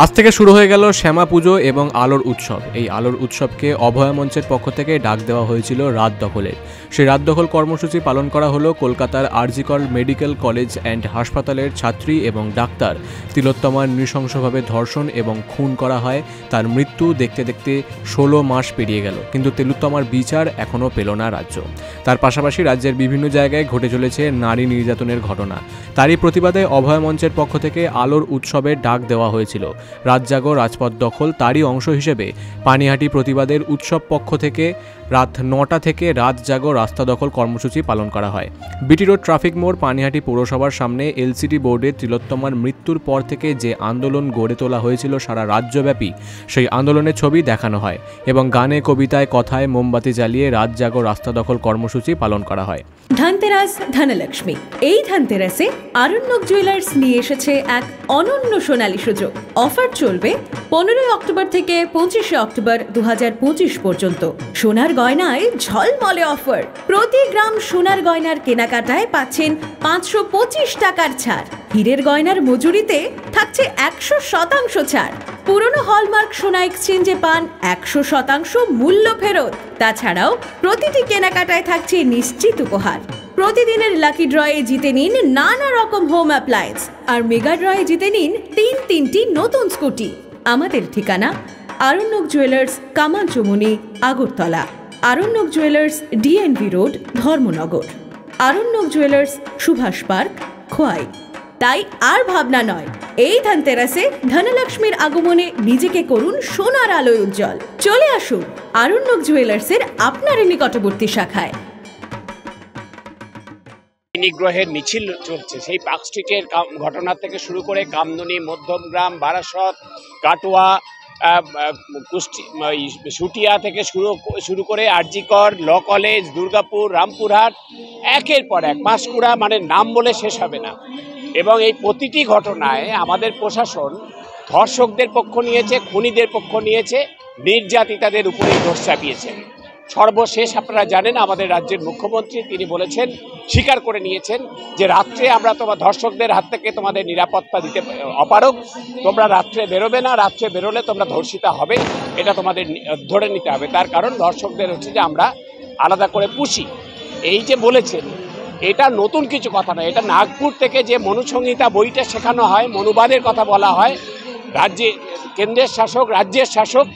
আজ থেকে শুরু হয়ে গেল শ্যামা পুজো এবং আলোর উৎসব। এই আলোর উৎসবকে অভয়া মঞ্চের পক্ষ থেকে ডাক দেওয়া হয়েছিল রাত দখলের। সেই রাত দখল কর্মসূচি পালন করা হলো কলকাতার আরজি কর মেডিকেল কলেজ অ্যান্ড হাসপাতালের ছাত্রী এবং ডাক্তার তিলোত্তমার নৃশংসভাবে ধর্ষণ এবং খুন করা হয়। তার মৃত্যু দেখতে দেখতে 16 মাস পেরিয়ে গেল, কিন্তু তিলোত্তমার বিচার এখনও পেল না রাজ্য। তার পাশাপাশি রাজ্যের বিভিন্ন জায়গায় ঘটে চলেছে নারী নির্যাতনের ঘটনা। তারই প্রতিবাদে অভয়া মঞ্চের পক্ষ থেকে আলোর উৎসবের ডাক দেওয়া হয়েছিল। রাত জাগো রাজপথ দখল তারই অংশ হিসেবে পানিহাটি প্রতিবাদের উৎসব পক্ষ থেকে রাত 9টা থেকে রাত জাগো রাস্তা দখল কর্মসূচি পালন করা হয়। বিটি রোড ট্রাফিক মোড় পানিহাটি পৌরসভার সামনে এলসিডি বোর্ডে তিলোত্তমার মৃত্যুর পর থেকে যে আন্দোলন গড়ে তোলা হয়েছিল সারা রাজ্যব্যাপী, সেই আন্দোলনের ছবি দেখানো হয় এবং গানে কবিতায় কথায় মোমবাতি জ্বালিয়ে রাত জাগো রাস্তা দখল কর্মসূচি পালন করা হয়। ধনতেরাস ধনলক্ষ্মী। এই ধনতেরাসে আরণ্যক জুয়েলার্স নিয়ে এসেছে এক অনন্য সোনালী সুযোগ। অফার চলবে 15 অক্টোবর থেকে 25 অক্টোবর 2025 পর্যন্ত। সোনার গয়নায় ঝলমলে অফার। প্রতি গ্রাম সোনার গয়নার কেনাকাটায় পাচ্ছেন 525 টাকার ছাড়। হীরের গয়নার মজুরিতে থাকছে 100% ছাড়। পুরনো হলমার্ক সোনা এক্সচেঞ্জে পান 100% মূল্য ফেরত। তাছাড়াও প্রতিটি কেনাকাটায় থাকছে নিশ্চিত উপহার। প্রতিদিনের লাকি ড্রয়ে জিতে নিন নানা রকম হোম অ্যাপ্লায়েন্স, আর মেগা ড্রয়ে জিতে নিন তিনটি নতুন স্কুটি। আমাদের ঠিকানা Aranyak jewellers, Kamalchamuni, Agartala. Aranyak jewellers, DNV road, Dharmanagar. Aranyak jewellers, Subhash park, Khowai. তাই আর ভাবনা নয়, এই ধনতেরাসে ধনলক্ষ্মীর আগমনে নিজেকে করুন সোনার আলোয় উজ্জ্বল। চলে আসুন আরণ্যক জুয়েলার্সের আপনার নিকটবর্তী শাখায়। নিগ্রহের মিছিল চলছে, সেই পার্ক স্ট্রিটের ঘটনা থেকে শুরু করে কামদুনি, মধ্যমগ্রাম, বারাসত, কাটোয়া, সুটিয়া থেকে শুরু করে আরজি কর, ল কলেজ, দুর্গাপুর, রামপুরহাট, একের পর এক পাঁশকুড়া, মানে নাম বলে শেষ হবে না। এবং এই প্রতিটি ঘটনায় আমাদের প্রশাসন ধর্ষকদের পক্ষ নিয়েছে, খুনিদের পক্ষ নিয়েছে, নির্যাতিতাদের উপরেই দোষ চাপিয়েছেন। সর্বশেষ আপনারা জানেন আমাদের রাজ্যের মুখ্যমন্ত্রী তিনি বলেছেন, স্বীকার করে নিয়েছেন যে রাত্রে আমরা তোমার ধর্ষকদের হাত থেকে তোমাদের নিরাপত্তা দিতে অপারগ, তোমরা রাত্রে বেরোবে না, রাত্রে বেরোলে তোমরা ধর্ষিতা হবে, এটা তোমাদের ধরে নিতে হবে। তার কারণ ধর্ষকদের হচ্ছে যে আমরা আলাদা করে পুষি। এই যে বলেছেন এটা নতুন কিছু কথা নয়, এটা নাগপুর থেকে যে মনুসংহিতা বইটা শেখানো হয়, মনুবাদের কথা বলা হয়, কেন্দ্রের শাসক, রাজ্যের শাসক,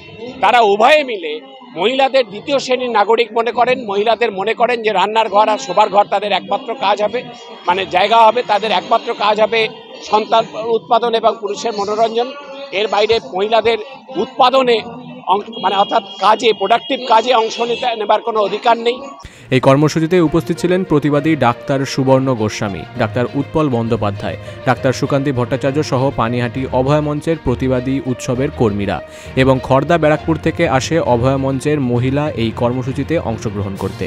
তারা উভয়ে মিলে মহিলাদের দ্বিতীয় শ্রেণীর নাগরিক মনে করেন। মহিলাদের মনে করেন যে রান্নার ঘর আর শোবার ঘর তাদের একমাত্র কাজ হবে, মানে জায়গা হবে, তাদের একমাত্র কাজ হবে সন্তান উৎপাদন এবং পুরুষের মনোরঞ্জন। এর বাইরে মহিলাদের উৎপাদনে মানে অর্থাৎ কাজে, প্রোডাক্টিভ কাজে অংশ নেবার কোনো অধিকার নেই। এই কর্মসূচিতে উপস্থিত ছিলেন প্রতিবাদী ডাক্তার সুবর্ণ গোস্বামী, ডাক্তার উৎপল বন্দ্যোপাধ্যায়, ডাক্তার সুকান্তি ভট্টাচার্য সহ পানিহাটি অভয়া মঞ্চের প্রতিবাদী উৎসবের কর্মীরা এবং খড়দা ব্যারাকপুর থেকে আসে অভয়া মঞ্চের মহিলা এই কর্মসূচিতে অংশগ্রহণ করতে।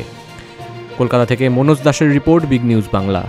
কলকাতা থেকে মনোজ দাসের রিপোর্ট, বিগ নিউজ বাংলা।